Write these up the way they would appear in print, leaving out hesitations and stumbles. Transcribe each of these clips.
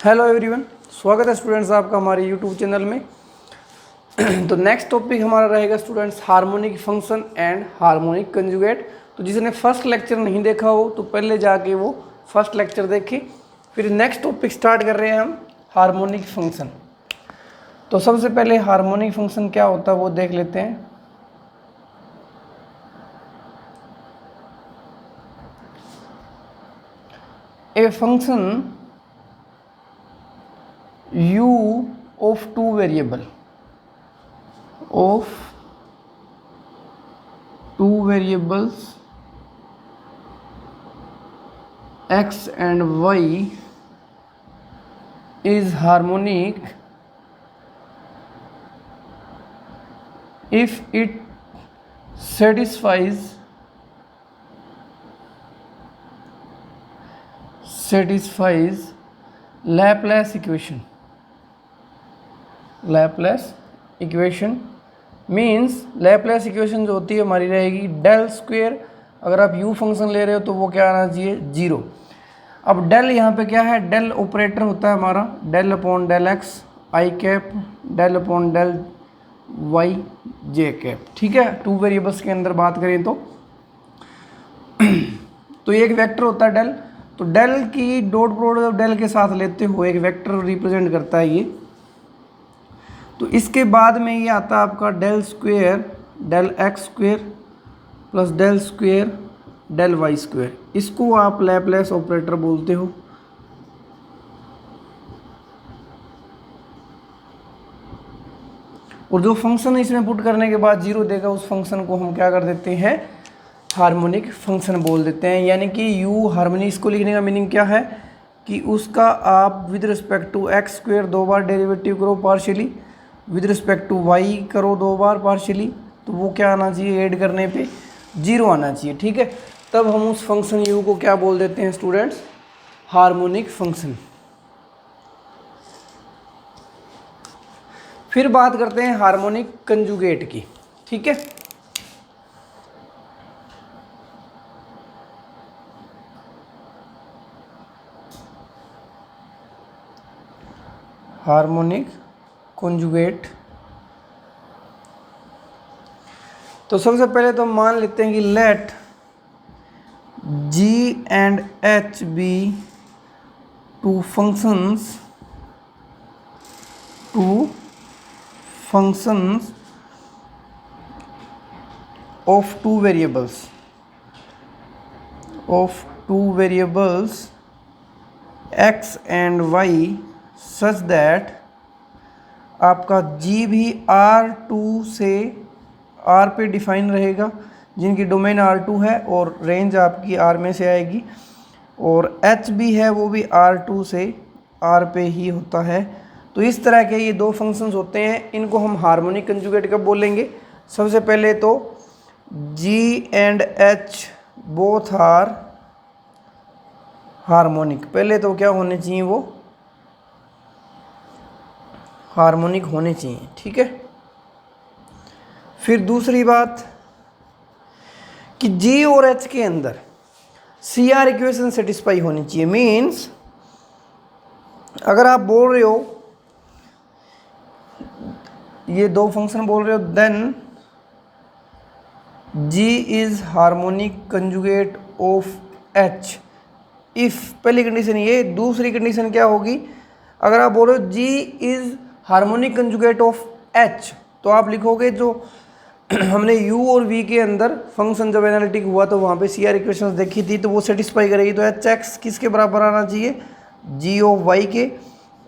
Hello everyone, स्वागत है students आपका हमारे यूट्यूब चैनल में। तो नेक्स्ट टॉपिक हमारा रहेगा students harmonic function and harmonic conjugate. तो जिसने फर्स्ट लेक्चर नहीं देखा हो तो पहले जाके वो फर्स्ट लेक्चर देखे। फिर नेक्स्ट टॉपिक स्टार्ट कर रहे हैं हम हार्मोनिक फंक्शन। तो सबसे पहले हार्मोनिक फंक्शन क्या होता है वो देख लेते हैं। A function u of two variable of two variables x and y is harmonic if it satisfies Laplace equation. Laplace equation means Laplace equation जो होती है हमारी रहेगी डेल स्क्वेयर। अगर आप u फंक्शन ले रहे हो तो वो क्या आना चाहिए, जीरो। अब डेल यहाँ पे क्या है, डेल ऑपरेटर होता है हमारा del upon del X I cap del upon del Y J cap. ठीक है, टू वेरिएबल्स के अंदर बात करें तो एक वेक्टर होता है डेल। तो डेल की डॉट प्रोडक्ट डेल के साथ लेते हो एक वेक्टर रिप्रेजेंट करता है ये। तो इसके बाद में ये आता है आपका del square del x square plus del square del y square. इसको आप लैपलेस ऑपरेटर बोलते हो। और जो फंक्शन इसमें पुट करने के बाद जीरो देगा उस फंक्शन को हम क्या कर देते हैं, हार्मोनिक फंक्शन बोल देते हैं। यानी कि u हार्मोनिक, इसको लिखने का मीनिंग क्या है कि उसका आप with respect to x square दो बार डेरिवेटिव करो partially, with respect to y करो दो बार पार्शियली, तो वो क्या आना चाहिए, ऐड करने पे जीरो आना चाहिए। ठीक है, तब हम उस फंक्शन u को क्या बोल देते हैं स्टूडेंट्स, हार्मोनिक फंक्शन। फिर बात करते हैं हार्मोनिक कंजुगेट की। ठीक है, हार्मोनिक कंजुगेट। तो सबसे पहले तो मान लेते हैं कि let g and h be two functions of two variables x and y such that आपका g भी R2 से R पे डिफाइन रहेगा, जिनकी डोमेन R2 है और रेंज आपकी R में से आएगी, और h भी है वो भी R2 से R पे ही होता है। तो इस तरह के ये दो फंक्शंस होते हैं, इनको हम हार्मोनिक कंजुगेट कब बोलेंगे। सबसे पहले तो g and h both are harmonic. पहले तो क्या होने चाहिए, वो हार्मोनिक होने चाहिए। ठीक है, फिर दूसरी बात कि g और h के अंदर CR इक्वेशन सेटिस्फाई होनी चाहिए। मीन्स अगर आप बोल रहे हो, ये दो फंक्शन बोल रहे हो, then g is harmonic conjugate of h। If पहली कंडीशन ये, दूसरी कंडीशन क्या होगी, अगर आप बोल रहे हो g is harmonic conjugate of h, तो आप लिखोगे जो हमने u और v के अंदर फंक्शन जब एनालिटिक हुआ तो वहाँ पे CR इक्वेशंस देखी थी, तो वो सेटिस्फाई करेगी। तो hx किसके बराबर आना चाहिए, g ऑफ y के,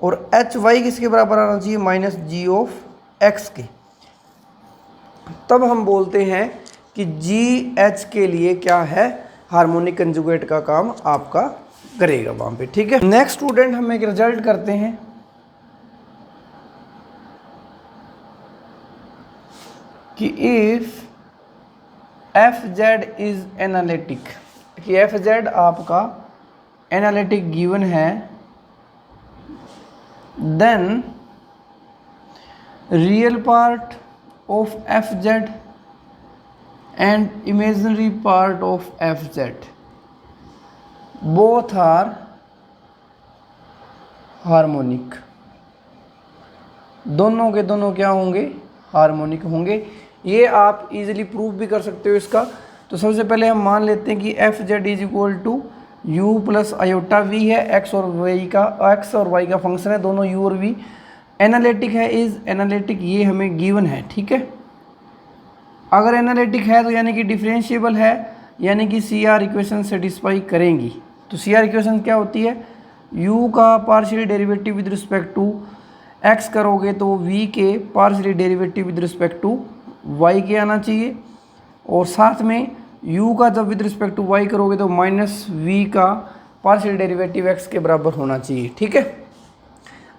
और hy किसके बराबर आना चाहिए, माइनस g ऑफ x के। तब हम बोलते हैं कि g h के लिए क्या है, हार्मोनिक कंजुगेट का काम आपका करेगा वहाँ पे। ठीक है, नेक्स्ट स्टूडेंट हम एक रिजल्ट करते हैं कि इफ fz इज एनालिटिक, कि fz आपका एनालिटिक गिवन है, then real part of fz and imaginary part of fz both are harmonic, दोनों के दोनों क्या होंगे, हार्मोनिक होंगे। ये आप इजीली प्रूफ भी कर सकते हो इसका। तो सबसे पहले हम मान लेते हैं कि f z is equal to u plus iota v है, एक्स और वाई का फंक्शन है, दोनों यू और वी। एनालिटिक है, इज एनालिटिक, ये हमें गिवन है, ठीक है। अगर एनालिटिक है तो यानी कि डिफरेंशिएबल है, यानी कि सी आर इक्वेशन सेटिस्फाई करेंगी। तो सी आर इक्वेशन क्या होती है, u का partial derivative with respect to x करोगे तो v के partial derivative with respect to y के आना चाहिए, और साथ में u का जब विद रिस्पेक्ट टू y करोगे तो माइनस v का पार्शियल डेरिवेटिव x के बराबर होना चाहिए, ठीक है।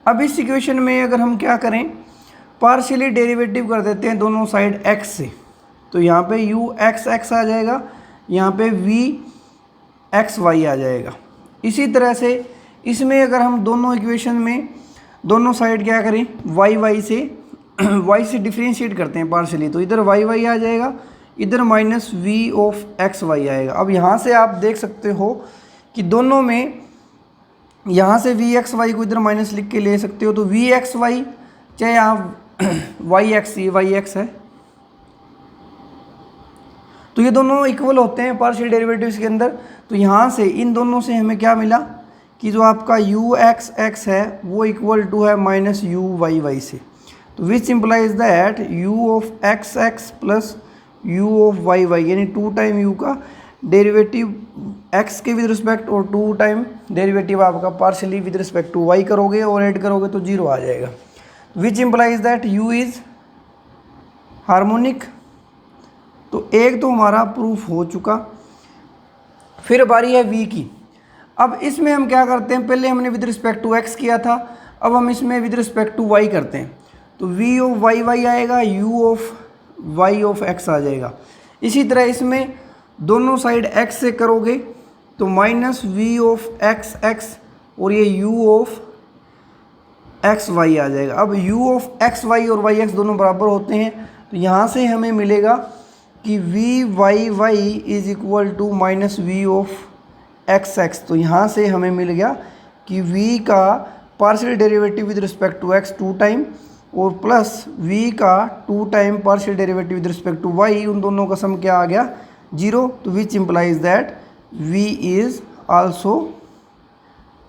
अब इस इक्वेशन में अगर हम क्या करें, पार्शियली डेरिवेटिव कर देते हैं दोनों साइड x से, तो यहाँ पे u x आ जाएगा, यहाँ पे v x y आ जाएगा। इसी तरह से इसमें अगर हम दोनों इक्वेशन में दोनों साइड क्या करें, y से डिफ्रेंशिएट करते हैं पार्शियली, तो इधर y आ जाएगा, इधर minus v of x y आएगा। अब यहाँ से आप देख सकते हो कि दोनों में यहाँ से v x y को इधर माइनस लिख के ले सकते हो, तो v x y चाहे आप y x, ये y x है, तो ये दोनों इक्वल होते हैं पार्शियल डेरिवेटिव्स के अंदर। तो यहाँ से इन दोनों से हमें क्या मिला कि जो आपका u x है वो इक्वल टू है माइनस u y से। तो which implies that u of x प्लस u ऑफ y यानी 2 टाइम u का डेरिवेटिव x के विद रिस्पेक्ट और 2 टाइम डेरिवेटिव आपका partially with respect to y करोगे और ऐड करोगे तो 0 आ जाएगा। Which implies that u is harmonic. तो एक तो हमारा प्रूफ हो चुका। फिर बारी है v की। अब इसमें हम क्या करते हैं, पहले हमने विद रिस्पेक्ट टू x किया था, अब हम इसमें विद रिस्पेक्ट टू y करते हैं। तो v ऑफ y आएगा, u of y of x आ जाएगा। इसी तरह इसमें दोनों साइड x से करोगे तो माइनस v ऑफ x और ये u ऑफ x y आ जाएगा। अब u ऑफ x y और y x दोनों बराबर होते हैं, तो यहाँ से हमें मिलेगा कि v y is equal to minus v of x। तो यहाँ से हमें मिल गया कि v का partial derivative with respect to x 2 time और प्लस v का 2 time partial derivative with respect to y, उन दोनों का सम क्या आ गया, 0। तो which implies that v is also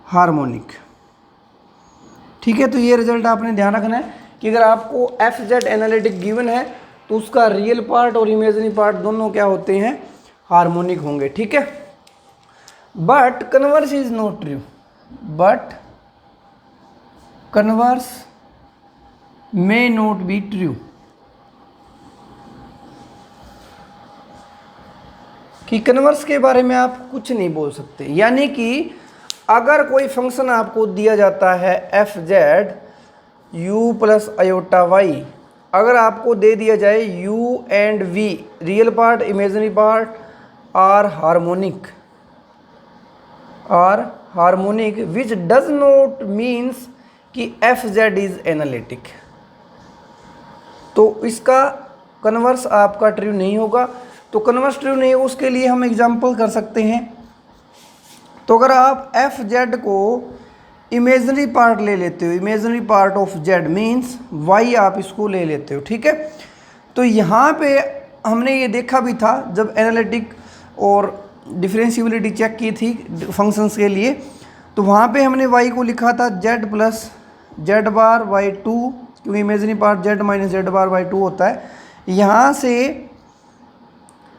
harmonic, ठीक है। तो ये रिजल्ट आपने ध्यान रखना है कि अगर आपको एफ जेड एनालिटिक गिवन है तो उसका रियल पार्ट और इमेजिनरी पार्ट दोनों क्या होते हैं, हार्मोनिक होंगे, ठीक है। But converse is not true, but converse may not be true, कि कन्वर्स के बारे में आप कुछ नहीं बोल सकते। यानी कि अगर कोई फंक्शन आपको दिया जाता है f z u plus iota y, अगर आपको दे दिया जाए u and v, real part imaginary part are harmonic which does not means कि एफ जेड इज एनालिटिक, तो इसका कन्वर्स आपका ट्रू नहीं होगा। तो कन्वर्स ट्रू नहीं होगा, उसके लिए हम एग्जांपल कर सकते हैं। तो अगर आप एफ जेड को इमेजनरी पार्ट ले लेते हो, imaginary part of z means y आप इसको ले लेते हो, ठीक है। तो यहाँ पे हमने ये देखा भी था जब एनालिटिक और डिफरेंशियबिलिटी चेक की थी फंक्शंस के लिए, तो वहाँ पे हमने वाई को लिखा था Z plus Z bar by 2, क्योंकि imaginary part Z minus Z bar by 2 होता है। यहाँ से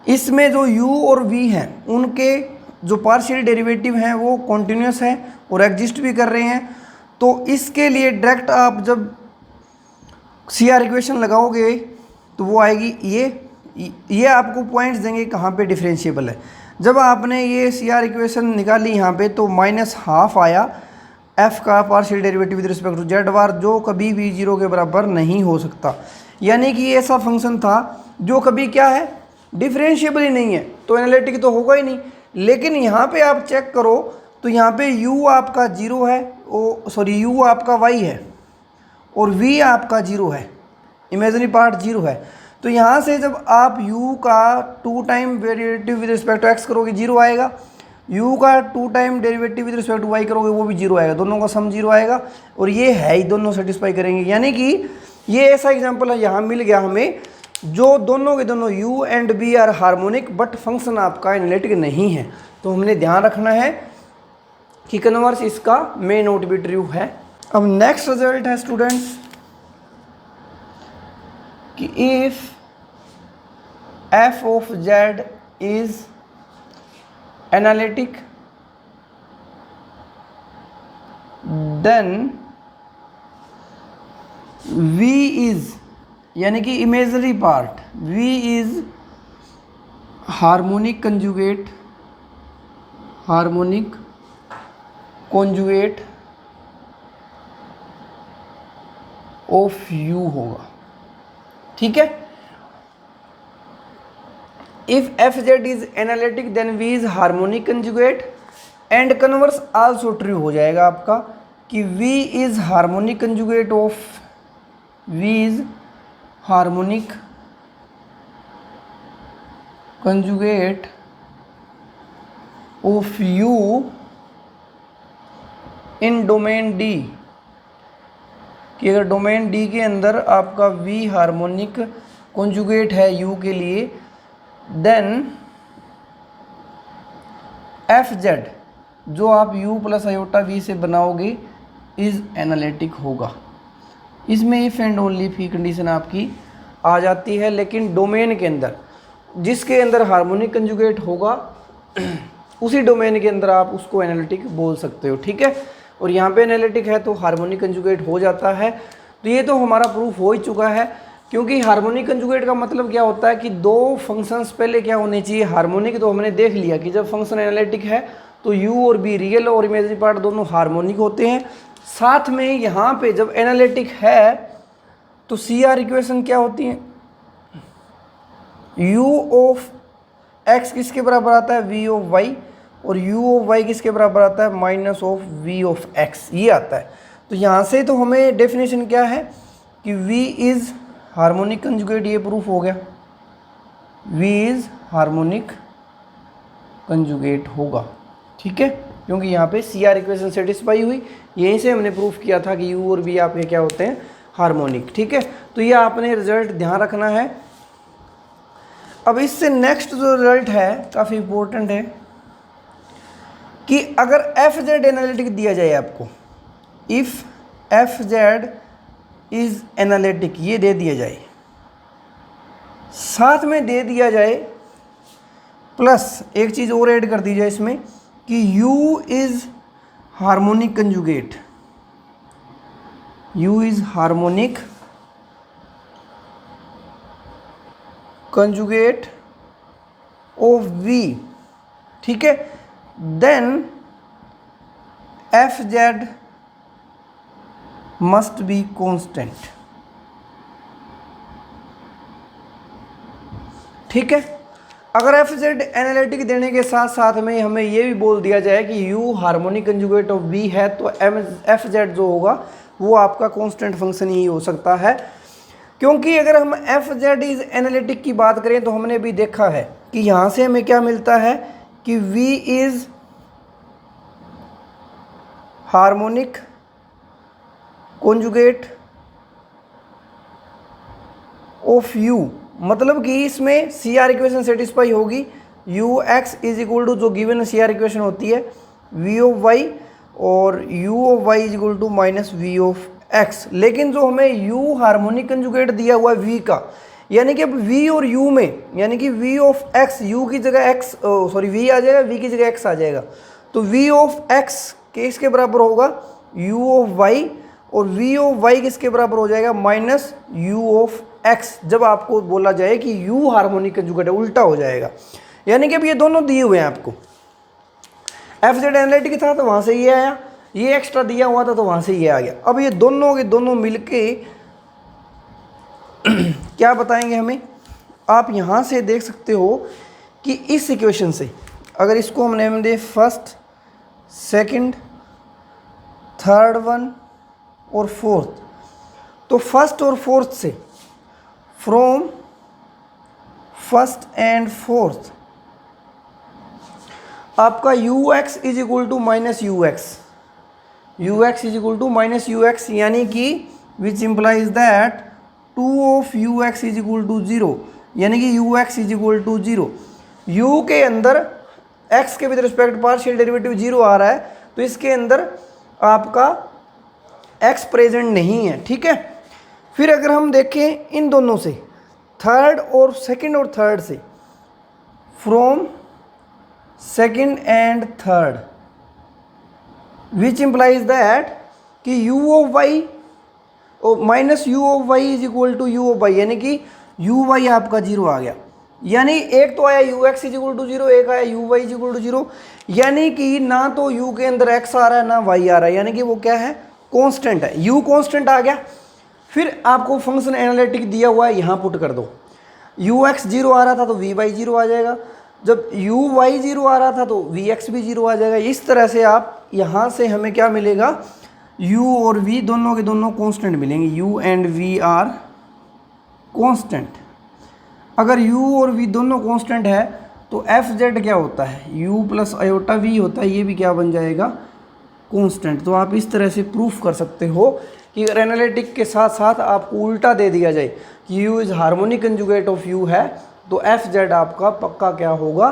इसमें जो u और v हैं उनके जो पार्शियल डेरिवेटिव हैं वो कॉन्टिन्यूस हैं और एग्जिस्ट भी कर रहे हैं। तो इसके लिए डायरेक्ट आप जब सी आर इक्वेशन लगाओगे तो वो आएगी, ये आपको पॉइंट्स देंगे कहाँ पे डिफरेंशिएबल है। जब आपने ये सी आर इक्वेशन निकाली यहाँ पे तो -12 आया f का partial derivative with respect to Z bar, जो कभी भी 0 के बराबर नहीं हो सकता। यानी कि ऐसा फंक्शन था जो कभी क्या है, डिफरेंशिएबल ही नहीं है, तो एनालिटिक तो होगा ही नहीं। लेकिन यहाँ पे आप चेक करो तो यहाँ पे u आपका 0 है, u आपका y है और v आपका 0 है, इमेजिनरी पार्ट 0 है। तो यहाँ से जब आप u का 2 time derivative with respect to x करोगे 0 आएगा। u का 2 time derivative with respect to y करोगे वो भी 0 आएगा, दोनों का सम 0 आएगा और ये है ही दोनों सेटिस्फाई करेंगे। यानी कि ये ऐसा एग्जांपल है, यहाँ मिल गया हमें जो दोनों के दोनों u and b are harmonic but function आपका एनालिटिक नहीं है। तो हमने ध्यान रखना है कि कन्वर्स इसका मे नॉट बी ट्रू है। अब नेक्स्ट रिजल्ट है स्टूडेंट्स कि if f of z is analytic then v is, यानी कि इमेजनरी पार्ट v is harmonic conjugate of u होगा। ठीक है, if f z is analytic then v is harmonic conjugate and converse also true हो जाएगा आपका कि v is harmonic conjugate of u in domain D, कि अगर डोमेन D के अंदर आपका v हार्मोनिक कंजुगेट है u के लिए, देन एफ जेड जो आप u प्लस आयोटा v से बनाओगे इज एनालिटिक होगा। इसमें if and only fee condition आपकी आ जाती है, लेकिन डोमेन के अंदर जिसके अंदर हार्मोनिक कंजुगेट होगा उसी डोमेन के अंदर आप उसको एनालिटिक बोल सकते हो। ठीक है, और यहाँ पे एनालिटिक है तो हार्मोनिक कंजुगेट हो जाता है। तो ये तो हमारा प्रूफ हो ही चुका है, क्योंकि हार्मोनिक कंजुगेट का मतलब क्या होता है कि दो फंक्शंस पहले क्या होने चाहिए हार्मोनिक। तो हमने देख लिया कि जब फंक्शन एनालिटिक है तो u और b रियल और इमेजिनरी पार्ट दोनों हार्मोनिक होते हैं। साथ में यहाँ पे जब एनालिटिक है तो CR इक्वेशन क्या होती है, u ऑफ x किसके बराबर आता है v ऑफ y, और u ऑफ y किसके बराबर आता है minus of v of x, ये आता है। तो यहाँ से तो हमें डेफिनेशन क्या है कि v इज हार्मोनिक कंजुगेट, ये प्रूफ हो गया, v इज हार्मोनिक कंजुगेट होगा। ठीक है, क्योंकि यहाँ पे CR इक्वेशन सेटिस्फाई हुई, यहीं से हमने प्रूफ किया था कि u और v आपके क्या होते हैं हार्मोनिक। ठीक है, तो ये आपने रिजल्ट ध्यान रखना है। अब इससे नेक्स्ट जो रिजल्ट है काफ़ी इंपॉर्टेंट है कि अगर एफ जेड एनालिटिक दिया जाए आपको, if f z is analytic ये दे दिया जाए, साथ में दे दिया जाए प्लस एक चीज़ और ऐड कर दी जाए इसमें कि u is harmonic conjugate, u is harmonic conjugate of v। ठीक है, then f z must be constant. ठीक है, अगर एफ जेड एनालिटिक देने के साथ साथ में हमें ये भी बोल दिया जाए कि u harmonic conjugate of v है, तो एफ जेड जो होगा वो आपका कांस्टेंट फंक्शन ही हो सकता है। क्योंकि अगर हम एफ जेड इज एनालिटिक की बात करें तो हमने भी देखा है कि यहाँ से हमें क्या मिलता है कि v is harmonic conjugate of u, मतलब कि इसमें CR इक्वेशन सेटिस्फाई होगी, ux इज इक्वल टू जो गिवन CR इक्वेशन होती है v ऑफ y और u of y is equal to minus v of x। लेकिन जो हमें u हार्मोनिक कंजुगेट दिया हुआ है v का, यानी कि अब v और u में, यानी कि v ऑफ x u की जगह x v आ जाएगा, v की जगह x आ जाएगा, तो v ऑफ x किसके बराबर होगा u ऑफ y, और v ऑफ y किसके बराबर हो जाएगा माइनस u ऑफ x। जब आपको बोला जाए कि u हार्मोनिक कंजुगेट है, उल्टा हो जाएगा। यानी कि अब ये दोनों दिए हुए हैं आपको, एफ जेड एनालिटिक था तो वहाँ से ये आया, ये एक्स्ट्रा दिया हुआ था तो वहाँ से ये आ गया। अब ये दोनों के दोनों मिलके क्या बताएंगे हमें, आप यहाँ से देख सकते हो कि इस इक्वेशन से अगर इसको हम नेम दे फर्स्ट, सेकंड, थर्ड वन और फोर्थ, तो फर्स्ट और फोर्थ से फ्रॉम फर्स्ट एंड फोर्थ, आपका u x is equal to minus u x, u x is equal to minus u x, यानी कि which implies that 2 of u x is equal to 0, यानी कि u x is equal to 0। U के अंदर x के with respect partial derivative 0 आ रहा है, तो इसके अंदर आपका x प्रेजेंट नहीं है, ठीक है। फिर अगर हम देखें इन दोनों से, थर्ड और सेकंड और थर्ड से, from second and third, which implies that कि u of y minus u of y is equal to u of y, यानी कि यू वाई आपका 0 आ गया। यानी एक तो आया u x is equal to 0, एक आया u y is equal to 0, यानी कि ना तो u के अंदर x आ रहा है ना y आ रहा है, यानी कि वो क्या है, कांस्टेंट है, u कांस्टेंट आ गया। फिर आपको फंक्शन एनालिटिक दिया हुआ है, यहाँ पुट कर दो, यू एक्स 0 आ रहा था तो वी वाई 0 आ जाएगा, जब यू वाई 0 आ रहा था तो वी एक्स भी 0 आ जाएगा। इस तरह से आप यहाँ से हमें क्या मिलेगा, u और v दोनों के दोनों कांस्टेंट मिलेंगे, u and v are constant. अगर u और v दोनों कांस्टेंट है तो एफ जेड क्या होता है, u प्लस आयोटा v होता है, ये भी क्या बन जाएगा, कांस्टेंट। तो आप इस तरह से प्रूफ कर सकते हो कि अगर एनालिटिक के साथ साथ आपको उल्टा दे दिया जाए कि u is harmonic conjugate of u है, तो एफ जेड आपका पक्का क्या होगा,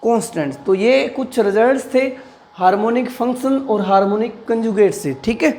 कांस्टेंट। तो ये कुछ रिजल्ट्स थे हार्मोनिक फंक्शन और हार्मोनिक कंजुगेट से, ठीक है।